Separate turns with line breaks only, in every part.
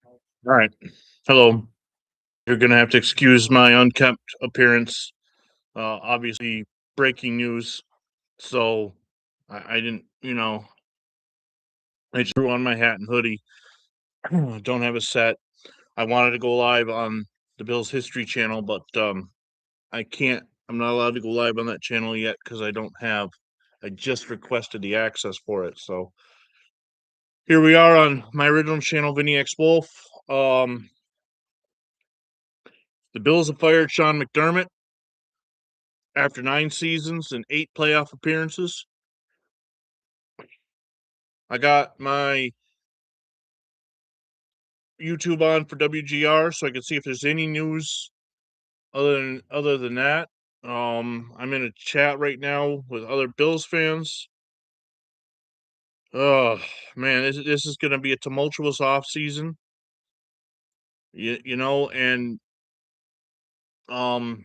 All right. Hello. You're going to have to excuse my unkempt appearance. Obviously, breaking news. So I didn't, I just threw on my hat and hoodie. Don't have a set. I wanted to go live on the Bills History channel, but I can't. I'm not allowed to go live on that channel yet because I don't have. I just requested the access for it. So here we are on my original channel, Vinny X Wolf. The Bills have fired Sean McDermott after 9 seasons and 8 playoff appearances. I got my YouTube on for WGR so I can see if there's any news other than that. I'm in a chat right now with other Bills fans. Oh man, this is going to be a tumultuous off season. And um,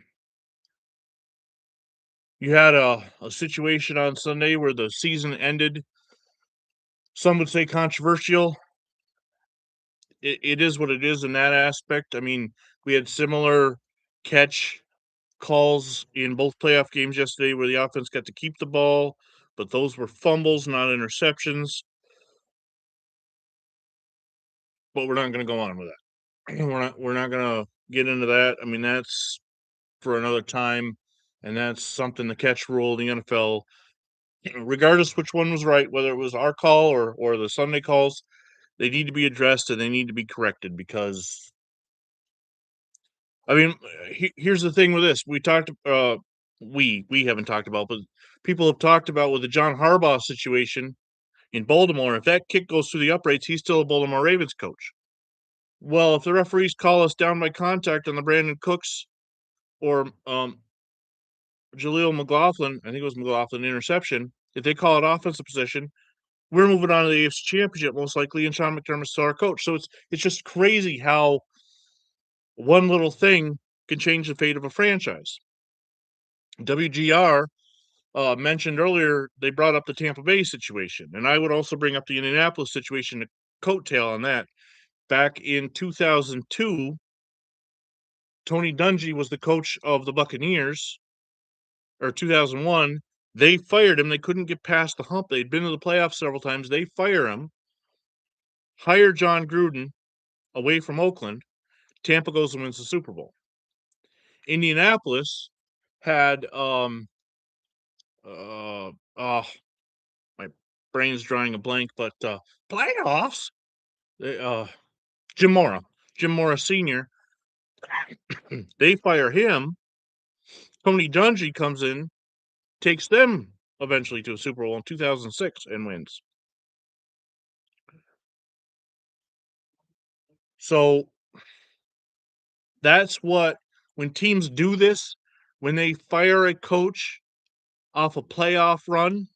you had a situation on Sunday where the season ended. Some would say controversial. It is what it is in that aspect. I mean, we had similar catch calls in both playoff games yesterday where the offense got to keep the ball, but those were fumbles, not interceptions. But we're not going to go on with that. We're not going to get into that. I mean, that's for another time, and that's something the catch rule in the NFL, regardless which one was right, whether it was our call or the Sunday calls, they need to be addressed and they need to be corrected because I mean, here's the thing with this. We haven't talked about, but people have talked about with the John Harbaugh situation in Baltimore. If that kick goes through the uprights, he's still a Baltimore Ravens coach. Well, if the referees call us down by contact on the Brandon Cooks or Jaleel McLaughlin, I think it was McLaughlin interception, if they call it offensive position, we're moving on to the AFC Championship most likely, and Sean McDermott's still our coach. So it's just crazy how one little thing can change the fate of a franchise. WGR mentioned earlier, they brought up the Tampa Bay situation, and I would also bring up the Indianapolis situation, the coattail on that. Back in 2002, Tony Dungy was the coach of the Buccaneers, or 2001. They fired him. They couldn't get past the hump. They'd been to the playoffs several times. They fire him, hire John Gruden away from Oakland. Tampa goes and wins the Super Bowl. Indianapolis had uh, uh my brain's drawing a blank, but playoffs. Uh, Jim Mora, Jim Mora Senior. They fire him. Tony Dungy comes in, takes them eventually to a Super Bowl in 2006 and wins. So that's what when teams do this, when they fire a coach off a playoff run,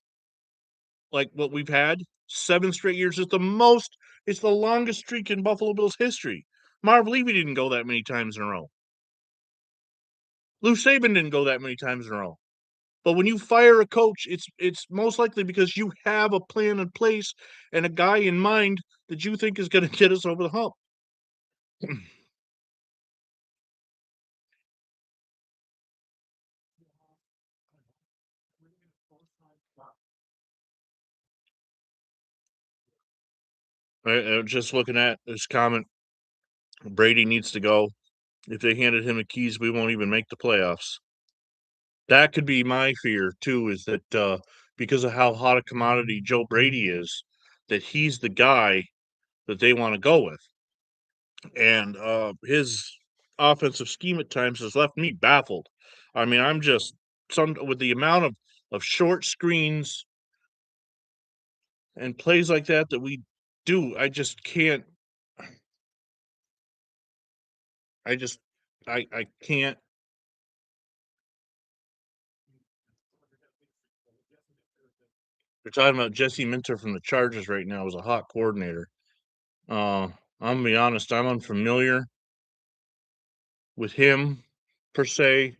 like what we've had, 7 straight years. It's the longest streak in Buffalo Bills history. Marv Levy didn't go that many times in a row. Lou Saban didn't go that many times in a row. But when you fire a coach, it's most likely because you have a plan in place and a guy in mind that you think is going to get us over the hump. Just looking at this comment, Brady needs to go. If they handed him the keys, we won't even make the playoffs. That could be my fear too, is that because of how hot a commodity Joe Brady is, that he's the guy that they want to go with. And his offensive scheme at times has left me baffled. I mean, I'm just some with the amount of short screens and plays like that we do. I just can't. I just I can't. They're talking about Jesse Minter from the Chargers right now as a hot coordinator. I'm gonna be honest. I'm unfamiliar with him per se.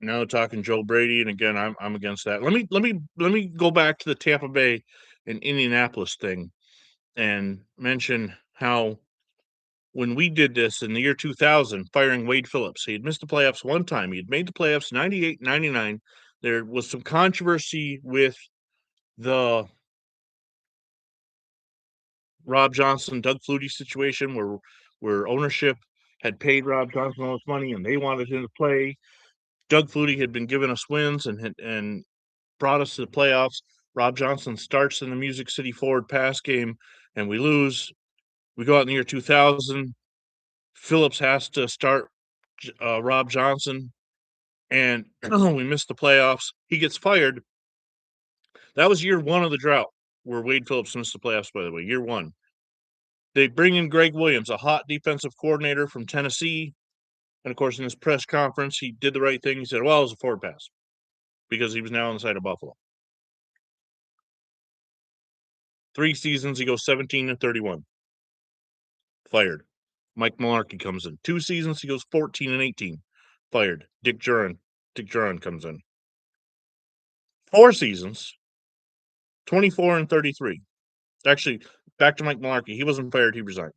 Now talking Joe Brady, and again, I'm against that. Let me go back to the Tampa Bay an Indianapolis thing and mention how when we did this in the year 2000, firing Wade Phillips, he had missed the playoffs one time. He had made the playoffs 98, 99. There was some controversy with the Rob Johnson, Doug Flutie situation where ownership had paid Rob Johnson all this money and they wanted him to play. Doug Flutie had been giving us wins and brought us to the playoffs. Rob Johnson starts in the Music City Ford pass game and we lose. We go out in the year 2000. Phillips has to start Rob Johnson and we missed the playoffs. He gets fired. That was year one of the drought where Wade Phillips missed the playoffs, by the way, year one. They bring in Greg Williams, a hot defensive coordinator from Tennessee. And of course, in his press conference, he did the right thing. He said, well, it was a forward pass because he was now on the side of Buffalo. 3 seasons, he goes 17-31. Fired. Mike Mularkey comes in. 2 seasons, he goes 14-18. Fired. Dick Juran comes in. 4 seasons, 24-33. Actually, back to Mike Mularkey. He wasn't fired, he resigned.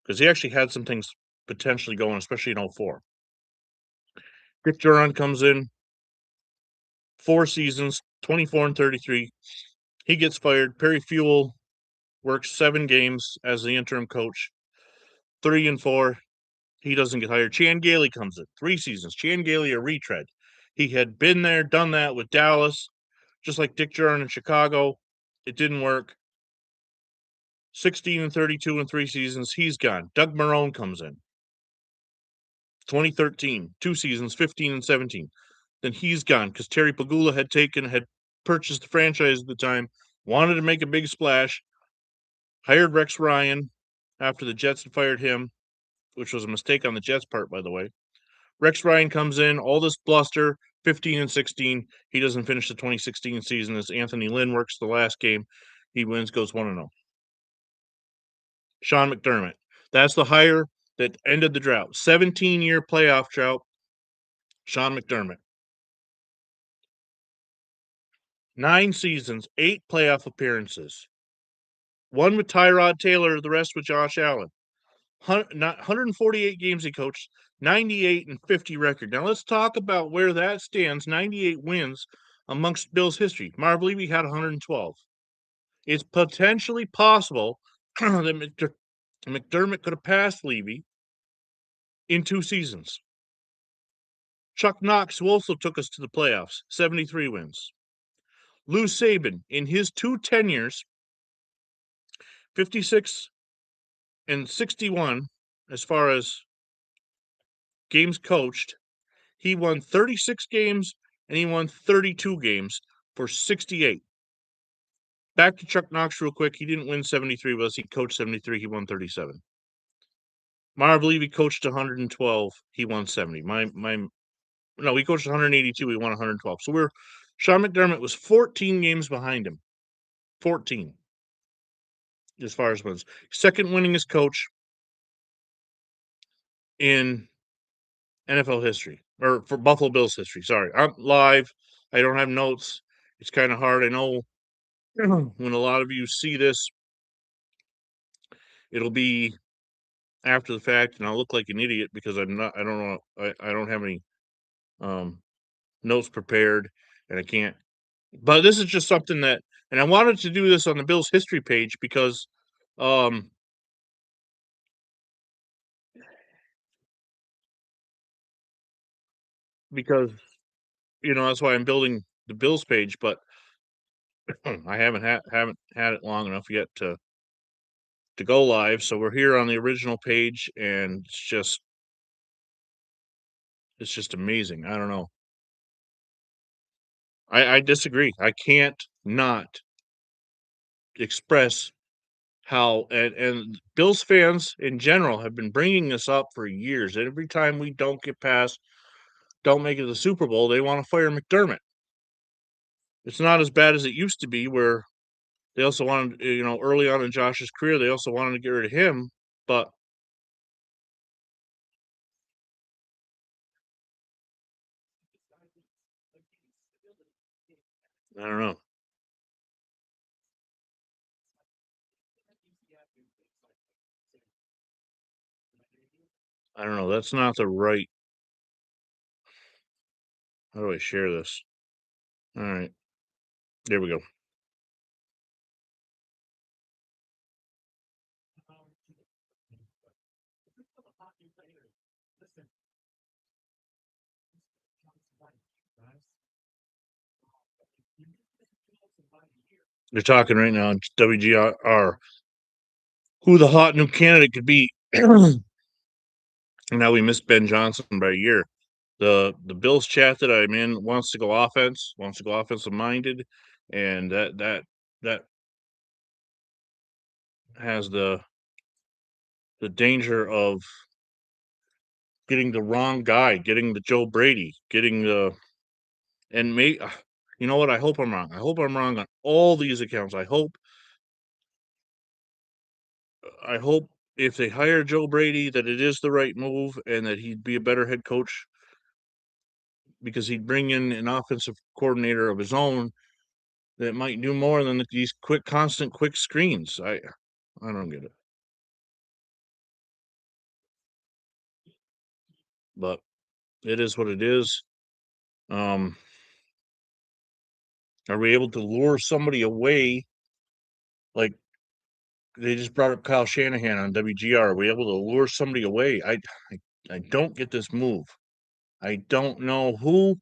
Because he actually had some things potentially going, especially in 04. Dick Juran comes in, 4 seasons, 24-33. He gets fired. Perry Fuel works 7 games as the interim coach, 3-4. He doesn't get hired. Chan Gailey comes in, 3 seasons. Chan Gailey, a retread. He had been there, done that with Dallas, just like Dick Juran in Chicago. It didn't work. 16-32 in 3 seasons. He's gone. Doug Marrone comes in. 2013, 2 seasons, 15-17. Then he's gone because Terry Pagula had purchased the franchise at the time, wanted to make a big splash, hired Rex Ryan after the Jets had fired him, which was a mistake on the Jets' part, by the way. Rex Ryan comes in, all this bluster, 15-16. He doesn't finish the 2016 season as Anthony Lynn works the last game. He wins, goes 1-0. Sean McDermott. That's the hire that ended the drought. 17-year playoff drought. Sean McDermott. 9 seasons, 8 playoff appearances. 1 with Tyrod Taylor, the rest with Josh Allen. 148 games he coached, 98-50 record. Now let's talk about where that stands. 98 wins amongst Bills history. Marv Levy had 112. It's potentially possible that McDermott could have passed Levy in 2 seasons. Chuck Knox, who also took us to the playoffs, 73 wins. Lou Saban, in his 2 tenures, 56 and 61 as far as games coached. He won 36 games and he won 32 games for 68. Back to Chuck Knox real quick. He didn't win 73 with us. He coached 73. He won 37. Marv Levy coached 112. He won 70. No, he coached 182. He won 112. So Sean McDermott was 14 games behind him. 14 as far as wins. Second winningest coach in NFL history, or for Buffalo Bills history. Sorry, I'm live. I don't have notes. It's kind of hard. I know when a lot of you see this, it'll be after the fact, and I'll look like an idiot because I'm not. I don't know. I don't have any notes prepared, and I can't. But this is just something that, and I wanted to do this on the Bills history page because, because that's why I'm building the Bills page. But I haven't had it long enough yet to go live. So we're here on the original page, and it's just amazing. I don't know. I disagree. I can't not express how and Bills fans in general have been bringing this up for years. Every time we don't make it to the Super Bowl, they want to fire McDermott. It's not as bad as it used to be, where they also wanted, early on in Josh's career, they also wanted to get rid of him, but I don't know. I don't know, that's not the right how do I share this? Alright, there we go. They're talking right now on WGR who the hot new candidate could be. And now we missed Ben Johnson by a year. The Bills chat that I'm in wants to go offensive minded, and that has the danger of getting the wrong guy, getting the Joe Brady, getting the and may you know what? I hope I'm wrong. I hope I'm wrong on all these accounts. I hope if they hire Joe Brady that it is the right move and that he'd be a better head coach because he'd bring in an offensive coordinator of his own that might do more than these constant quick screens. I don't get it, but it is what it is. Um, are we able to lure somebody away? Like they just brought up Kyle Shanahan on WGR. Are we able to lure somebody away? I don't get this move. I don't know who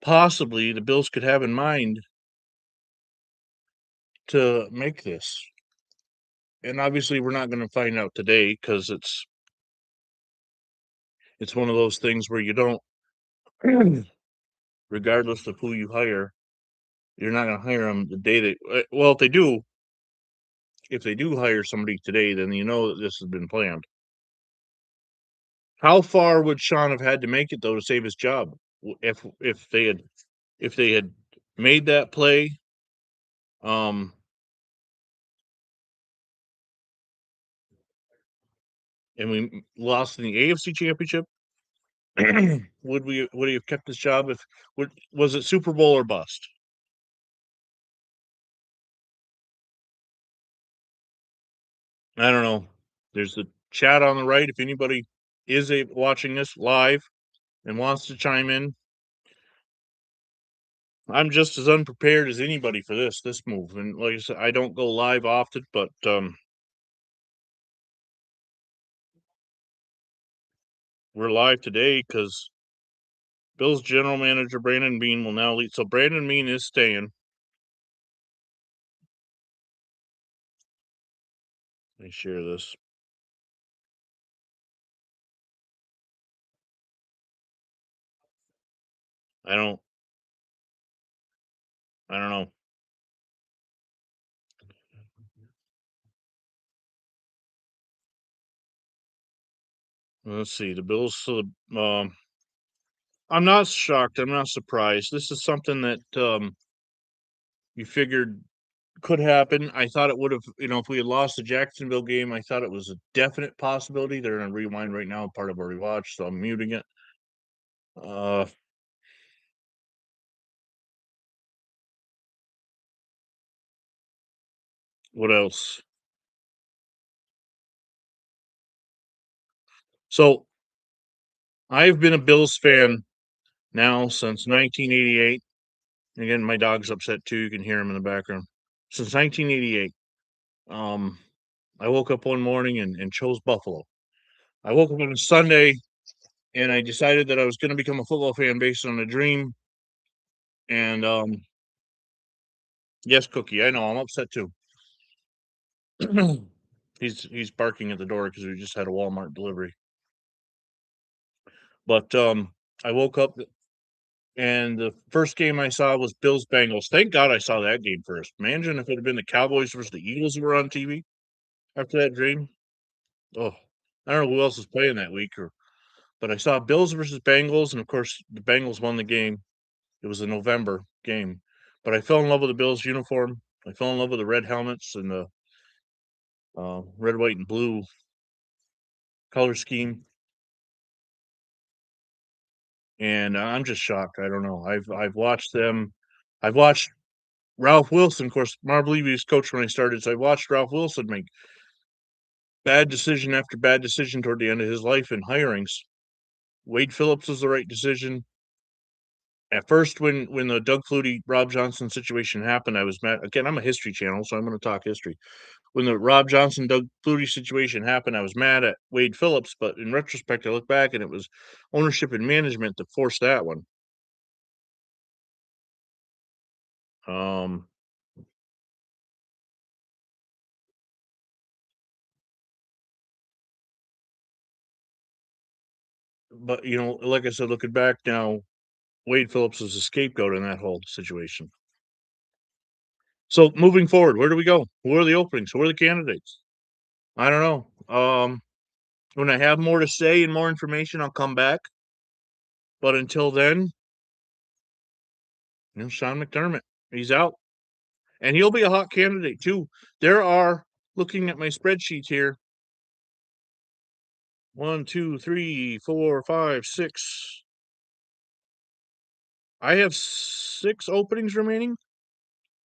possibly the Bills could have in mind to make this. And obviously, we're not going to find out today because it's one of those things where you don't, regardless of who you hire, you're not going to hire them the day well, if they do hire somebody today, then you know that this has been planned. How far would Sean have had to make it though to save his job? If they had made that play, um, and we lost in the AFC Championship, would he have kept his job? If was it Super Bowl or bust? I don't know. There's the chat on the right. If anybody is watching this live and wants to chime in, I'm just as unprepared as anybody for this move. And like I said, I don't go live often, but we're live today because Bill's general manager Brandon Bean will now lead. So Brandon Bean is staying. Let me share this. I don't. I don't know. Let's see. The Bills. So I'm not shocked. I'm not surprised. This is something that you figured could happen. I thought it would have, if we had lost the Jacksonville game, I thought it was a definite possibility. They're going to rewind right now, part of our rewatch, so I'm muting it. Uh, what else? So I've been a Bills fan now since 1988. Again, my dog's upset too. You can hear him in the background. Since 1988. Um, I woke up one morning and chose Buffalo. I woke up on a Sunday and I decided that I was going to become a football fan based on a dream. And yes, Cookie, I know I'm upset too. He's barking at the door because we just had a Walmart delivery. But I woke up and the first game I saw was Bills Bengals. Thank God I saw that game first. Imagine if it had been the Cowboys versus the Eagles who were on TV after that dream. Oh, I don't know who else was playing that week, but I saw Bills versus Bengals, and of course the Bengals won the game. It was a November game, but I fell in love with the Bills uniform. I fell in love with the red helmets and the red, white, and blue color scheme. And I'm just shocked. I don't know. I've watched them. I've watched Ralph Wilson. Of course, Marv Levy was coach when I started, so I watched Ralph Wilson make bad decision after bad decision toward the end of his life in hirings. Wade Phillips was the right decision. At first, when the Doug Flutie, Rob Johnson situation happened, I was mad. Again, I'm a history channel, so I'm going to talk history. When the Rob Johnson, Doug Flutie situation happened, I was mad at Wade Phillips, but in retrospect, I look back and it was ownership and management that forced that one. Um, but like I said, looking back now, Wade Phillips was a scapegoat in that whole situation. So moving forward, where do we go? Who are the openings? Who are the candidates? I don't know. When I have more to say and more information, I'll come back. But until then, Sean McDermott, he's out, and he'll be a hot candidate too. There are, looking at my spreadsheet here, one, two, three, four, five, six. I have 6 openings remaining.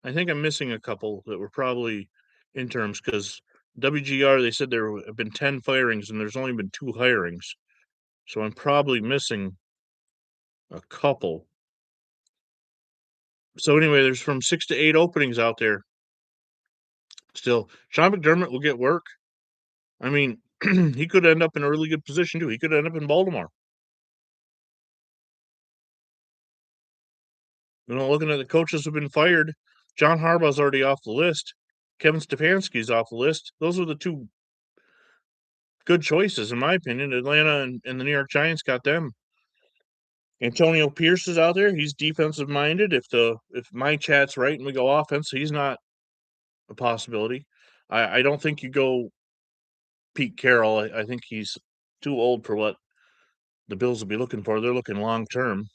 I think I'm missing a couple that were probably interims because WGR, they said there have been 10 firings and there's only been 2 hirings. So I'm probably missing a couple. So anyway, there's from 6 to 8 openings out there. Still, Sean McDermott will get work. I mean, he could end up in a really good position too. He could end up in Baltimore. Looking at the coaches who've been fired, John Harbaugh's already off the list. Kevin Stefanski's off the list. Those are the 2 good choices, in my opinion. Atlanta and the New York Giants got them. Antonio Pierce is out there. He's defensive minded. If my chat's right and we go offense, he's not a possibility. I don't think you go Pete Carroll. I think he's too old for what the Bills will be looking for. They're looking long term.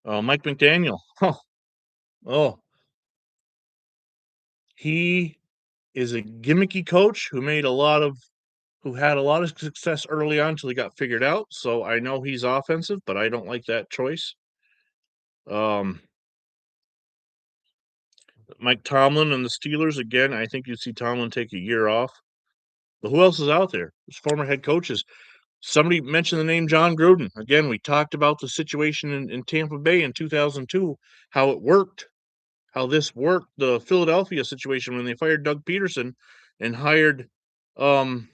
Mike McDaniel. Oh, he is a gimmicky coach who had a lot of success early on until he got figured out. So I know he's offensive, but I don't like that choice. Um, Mike Tomlin and the Steelers, again, I think you'd see Tomlin take a year off. But who else is out there? There's former head coaches. Somebody mentioned the name John Gruden. Again, we talked about the situation in Tampa Bay in 2002, how it worked, how this worked, the Philadelphia situation when they fired Doug Peterson and hired John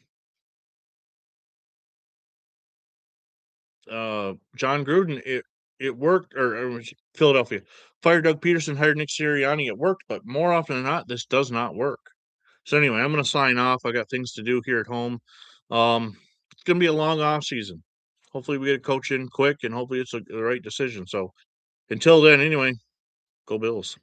Gruden. It worked, or Philadelphia fired Doug Peterson, hired Nick Sirianni. It worked, but more often than not, this does not work. So anyway, I'm going to sign off. I got things to do here at home. It's going to be a long off season. Hopefully, we get a coach in quick, and hopefully, it's the right decision. So until then, anyway, go Bills.